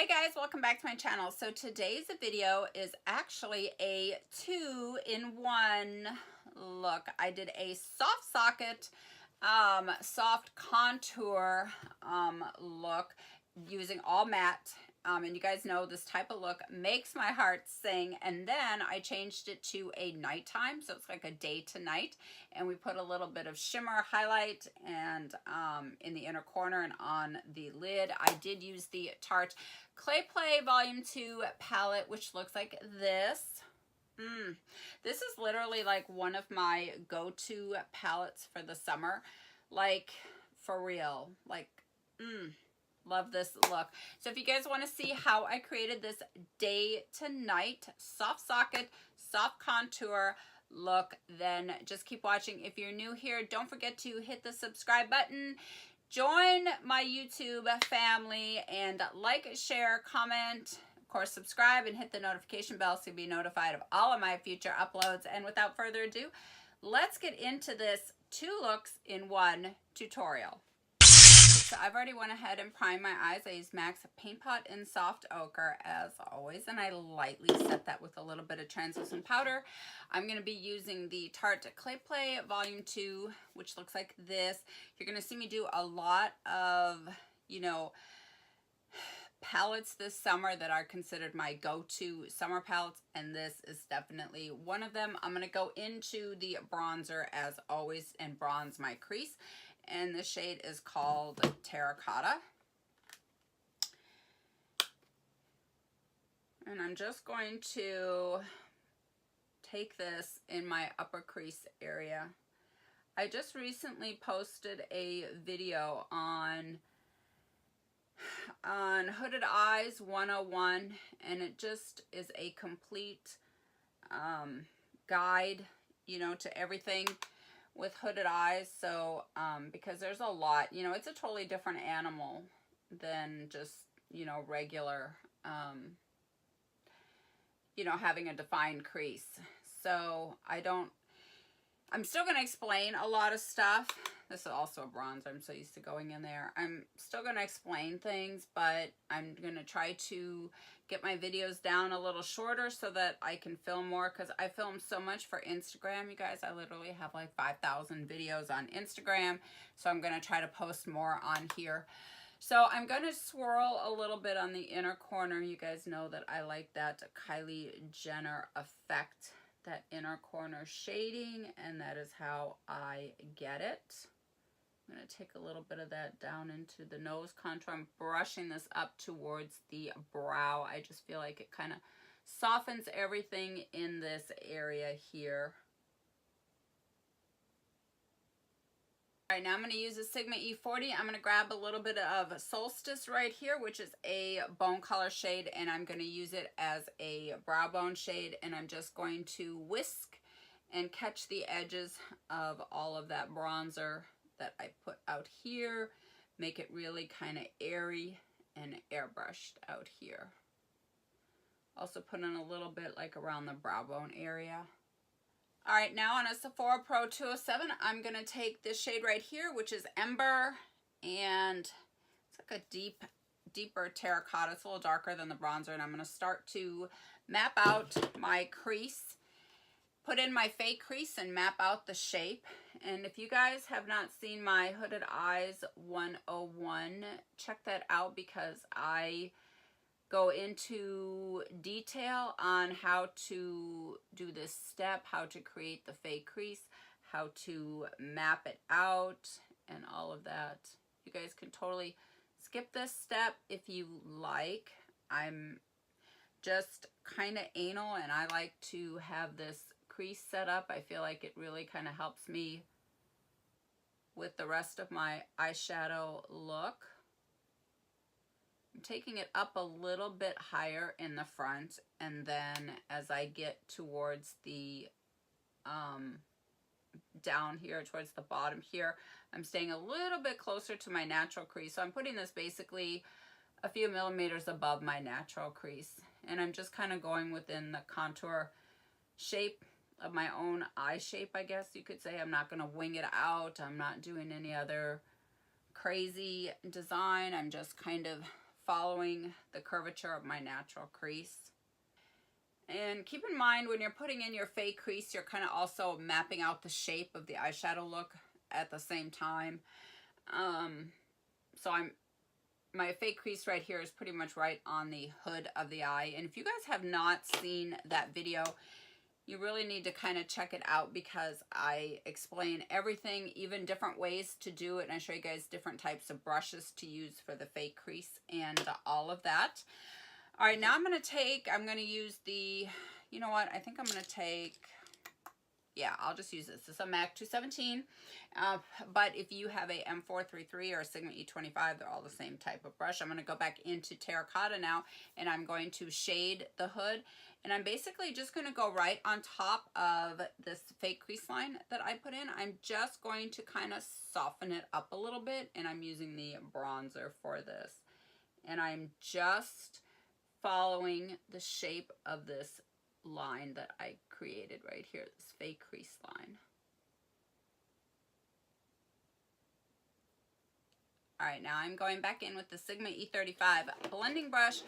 Hey guys, welcome back to my channel. So today's video is actually a 2-in-1 look. I did a soft socket, soft contour look using all matte. And you guys know this type of look makes my heart sing. And then I changed it to a nighttime, so it's like a day to night. And we put a little bit of shimmer highlight and in the inner corner and on the lid. I did use the Tarte Clay Volume 2 palette, which looks like this. This is literally like one of my go-to palettes for the summer. Like, for real. Like, love this look. So if you guys want to see how I created this day to night soft socket, soft contour look, then just keep watching. If you're new here, don't forget to hit the subscribe button. Join my YouTube family and like, share, comment, of course, subscribe and hit the notification bell so you'll be notified of all of my future uploads. And without further ado, let's get into this 2 looks in 1 tutorial. So I've already went ahead and primed my eyes. I used MAC's Paint Pot in Soft Ochre as always, and I lightly set that with a little bit of translucent powder. I'm going to be using the Tarte Clay Volume 2, which looks like this. You're going to see me do a lot of, palettes this summer that are considered my go-to summer palettes, and this is definitely one of them. I'm going to go into the bronzer as always and bronze my crease. And the shade is called Terracotta. And I'm just going to take this in my upper crease area. I just recently posted a video on Hooded Eyes 101, and it just is a complete guide, to everything with hooded eyes. So because there's a lot, it's a totally different animal than just regular having a defined crease. So I'm still going to explain a lot of stuff. This is also a bronzer. I'm so used to going in there. I'm still going to explain things, but I'm going to try to get my videos down a little shorter so that I can film more, because I film so much for Instagram, you guys. I literally have like 5,000 videos on Instagram, so I'm going to try to post more on here. So I'm going to swirl a little bit on the inner corner. You guys know that I like that Kylie Jenner effect, that inner corner shading, and that is how I get it. I'm going to take a little bit of that down into the nose contour. I'm brushing this up towards the brow. I just feel like it kind of softens everything in this area here. All right, now I'm going to use a Sigma E40. I'm going to grab a little bit of Solstice right here, which is a bone color shade, and I'm going to use it as a brow bone shade, and I'm just going to whisk and catch the edges of all of that bronzer that I put out here, make it really kind of airy and airbrushed out here. Also put in a little bit like around the brow bone area. All right, now on a Sephora Pro 207, I'm going to take this shade right here, which is Ember, and it's like a deeper terracotta. It's a little darker than the bronzer, and I'm going to start to map out my crease, put in my fake crease, and map out the shape. And if you guys have not seen my Hooded Eyes 101, check that out, because I go into detail on how to do this step, how to create the fake crease, how to map it out, and all of that. You guys can totally skip this step if you like. I'm just kind of anal, and I like to have this crease set up. I feel like it really kind of helps me with the rest of my eyeshadow look. I'm taking it up a little bit higher in the front, and then as I get towards the down here towards the bottom here, I'm staying a little bit closer to my natural crease. So I'm putting this basically a few millimeters above my natural crease, and I'm just kind of going within the contour shape of my own eye shape, I guess you could say. I'm not going to wing it out. I'm not doing any other crazy design. I'm just kind of following the curvature of my natural crease. And keep in mind, when you're putting in your fake crease, you're kind of also mapping out the shape of the eyeshadow look at the same time. So my fake crease right here is pretty much right on the hood of the eye. And if you guys have not seen that video, you really need to kind of check it out, because I explain everything, even different ways to do it. And I show you guys different types of brushes to use for the fake crease and all of that. All right, now I'm going to use the, you know what, I think I'm going to take, yeah, I'll just use this. This is a MAC 217, but if you have a M433 or a Sigma E25, they're all the same type of brush. I'm going to go back into terracotta now, and I'm going to shade the hood, and I'm basically just going to go right on top of this fake crease line that I put in. I'm just going to kind of soften it up a little bit, and I'm using the bronzer for this, and I'm just following the shape of this line that I created right here, this fake crease line. All right, now I'm going back in with the Sigma E35 blending brush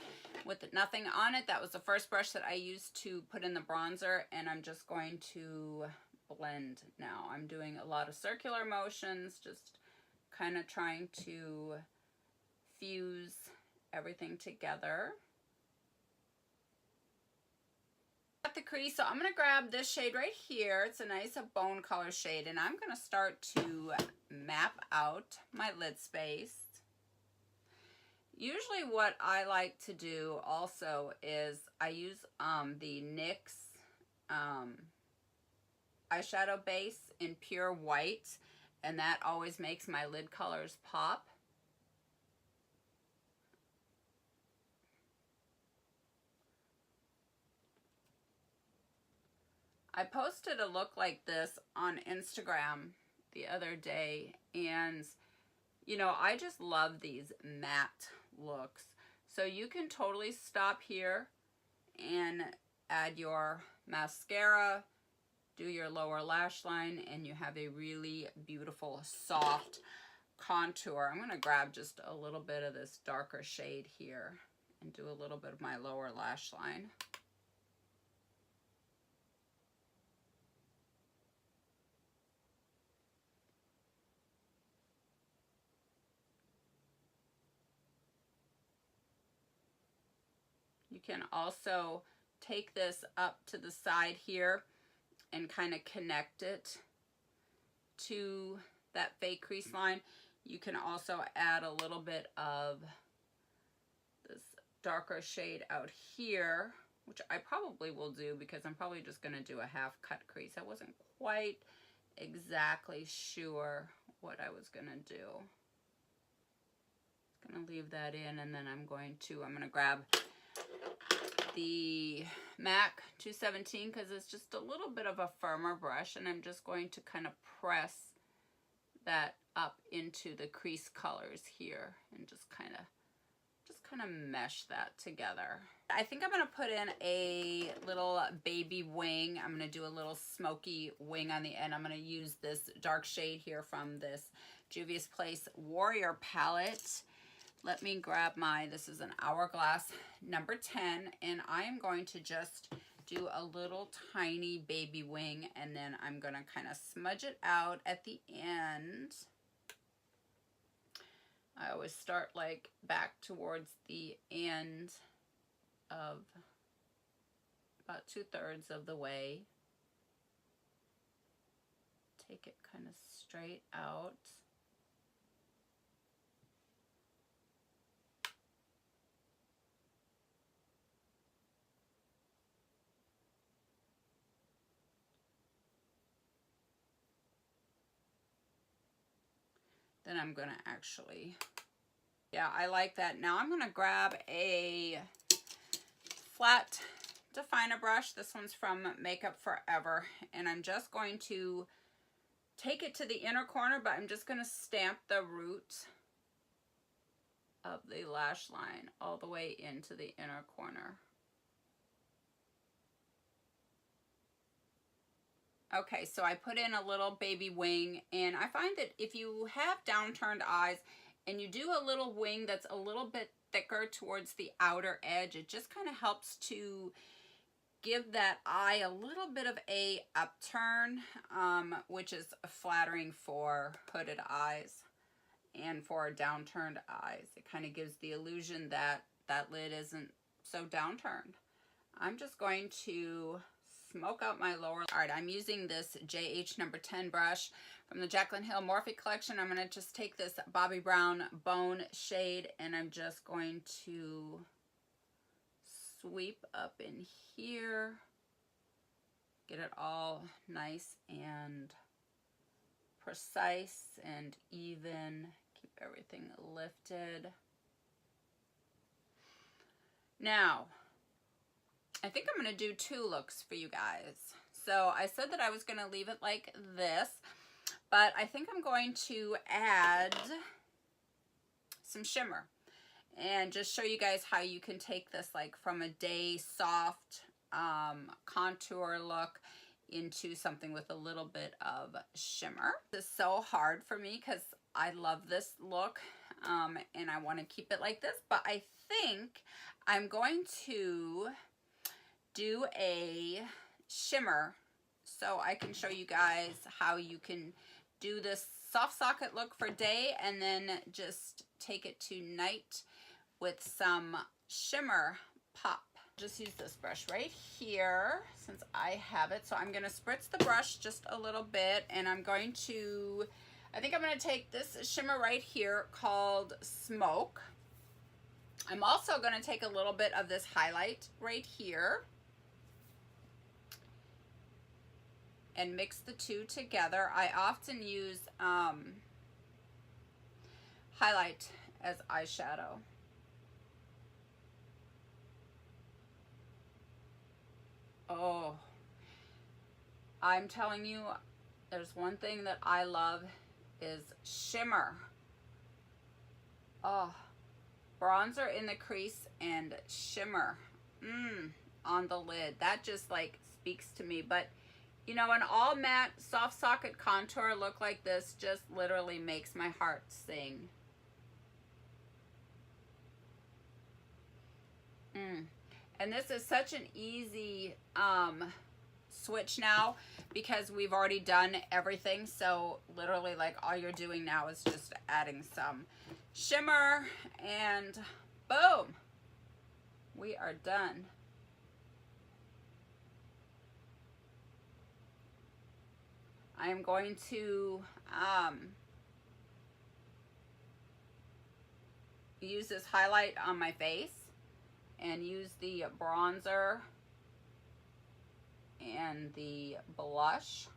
with nothing on it. That was the first brush that I used to put in the bronzer, and I'm just going to blend now. I'm doing a lot of circular motions, just kind of trying to fuse everything together. At the crease, so I'm going to grab this shade right here. It's a nice bone color shade, and I'm going to start to map out my lid space. Usually what I like to do also is I use the NYX eyeshadow base in pure white, and that always makes my lid colors pop. I posted a look like this on Instagram the other day, and you know, I just love these matte looks. So you can totally stop here and add your mascara, do your lower lash line, and you have a really beautiful soft contour. I'm going to grab just a little bit of this darker shade here and do a little bit of my lower lash line. You can also take this up to the side here and kind of connect it to that fake crease line. You can also add a little bit of this darker shade out here, which I probably will do because I'm probably just going to do a half cut crease. I wasn't quite exactly sure what I was going to do. I'm going to leave that in, and then I'm going to grab the MAC 217 because it's just a little bit of a firmer brush, and I'm just going to kind of press that up into the crease colors here and just kind of mesh that together. I think I'm going to put in a little baby wing. I'm going to do a little smoky wing on the end. I'm going to use this dark shade here from this Juvia's Place Warrior palette. Let me grab this is an Hourglass number 10, and I am going to just do a little tiny baby wing, and then I'm going to kind of smudge it out at the end. I always start like back towards the end of about 2/3 of the way. Take it kind of straight out. Then I'm going to actually, yeah, I like that. Now I'm going to grab a flat definer brush. This one's from Makeup Forever, and I'm just going to take it to the inner corner, but I'm just going to stamp the root of the lash line all the way into the inner corner. Okay, so I put in a little baby wing, and I find that if you have downturned eyes and you do a little wing that's a little bit thicker towards the outer edge. It just kind of helps to give that eye a little bit of a upturn, which is flattering for hooded eyes and for downturned eyes. It kind of gives the illusion that that lid isn't so downturned. I'm just going to smoke out my lower. All right, I'm using this JH number 10 brush from the Jaclyn Hill Morphe collection. I'm going to just take this Bobbi Brown Bone shade, and I'm just going to sweep up in here, get it all nice and precise and even, keep everything lifted. Now, I think I'm going to do two looks for you guys. So I said that I was going to leave it like this, but I think I'm going to add some shimmer and just show you guys how you can take this like from a day soft contour look into something with a little bit of shimmer. This is so hard for me because I love this look and I want to keep it like this, but I think I'm going to do a shimmer so I can show you guys how you can do this soft socket look for day and then just take it to night with some shimmer pop. Just use this brush right here since I have it. So I'm going to spritz the brush just a little bit, and I'm going to, I think I'm going to take this shimmer right here called Smoke. I'm also going to take a little bit of this highlight right here and mix the two together. I often use highlight as eyeshadow. Oh, I'm telling you, there's one thing that I love is shimmer. Oh, bronzer in the crease and shimmer on the lid. That just like speaks to me. But you know, an all matte soft socket contour look like this just literally makes my heart sing. And this is such an easy switch now because we've already done everything. So literally like all you're doing now is just adding some shimmer and boom, we are done. I am going to use this highlight on my face and use the bronzer and the blush.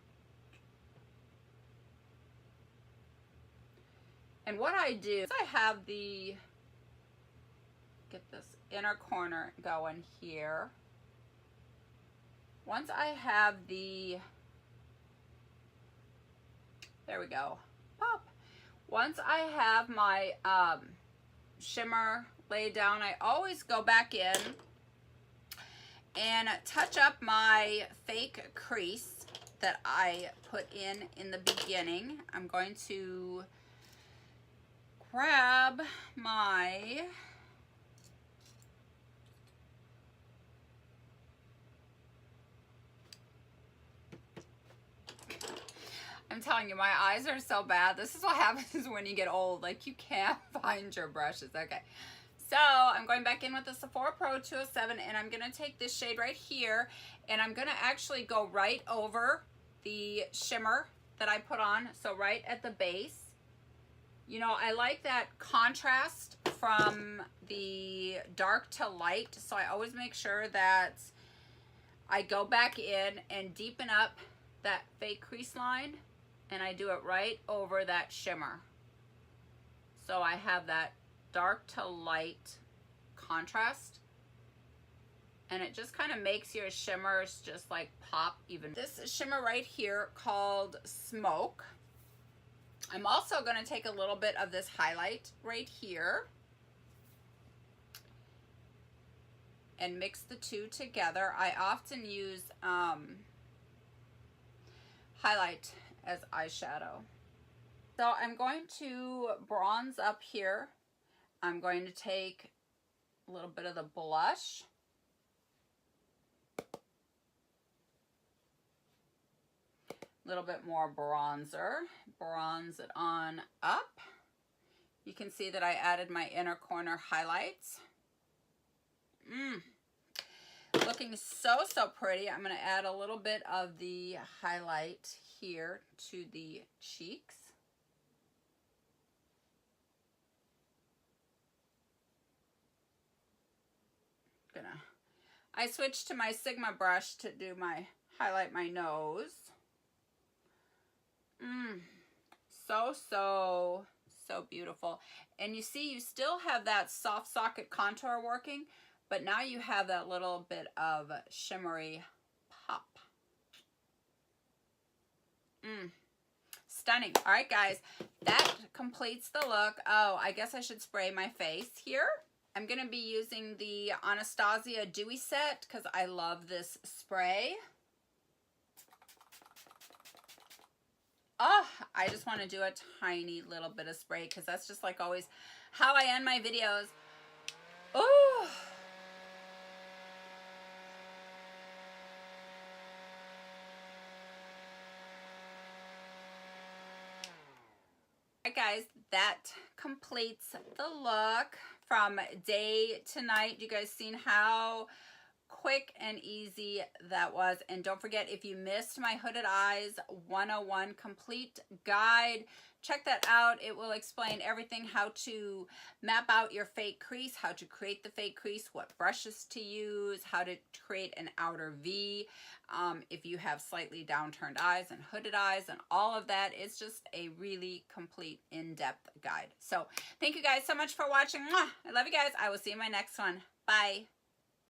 And what I do is I have the, get this inner corner going here. Once I have the, there we go, pop. Once I have my shimmer laid down, I always go back in and touch up my fake crease that I put in the beginning. I'm going to grab my I'm telling you, my eyes are so bad. This is what happens when you get old. Like, you can't find your brushes. Okay. So, I'm going back in with the Sephora Pro 207, and I'm going to take this shade right here, and I'm going to actually go right over the shimmer that I put on. So, right at the base. You know, I like that contrast from the dark to light. So, I always make sure that I go back in and deepen up that fake crease line. And I do it right over that shimmer. So I have that dark to light contrast. And it just kind of makes your shimmers just like pop even. This shimmer right here called Smoke. I'm also going to take a little bit of this highlight right here and mix the two together. I often use highlight as eyeshadow. So I'm going to bronze up here. I'm going to take a little bit of the blush. A little bit more bronzer. Bronze it on up. You can see that I added my inner corner highlights. Looking so, so pretty. I'm going to add a little bit of the highlight here to the cheeks. I switched to my Sigma brush to do highlight my nose. So beautiful. And you see, you still have that soft socket contour working, but now you have that little bit of shimmery pop. Stunning. All right, guys, that completes the look. Oh, I guess I should spray my face here. I'm going to be using the Anastasia Dewy Set because I love this spray. Oh, I just want to do a tiny little bit of spray because that's just like always how I end my videos. Oh. Alright guys, that completes the look from day to night. You guys seen how quick and easy that was? And don't forget, if you missed my Hooded Eyes 101 complete guide, check that out. It will explain everything, how to map out your fake crease, how to create the fake crease, what brushes to use, how to create an outer V, if you have slightly downturned eyes and hooded eyes and all of that. It's just a really complete in-depth guide. So thank you guys so much for watching. I love you guys. I will see you in my next one. Bye.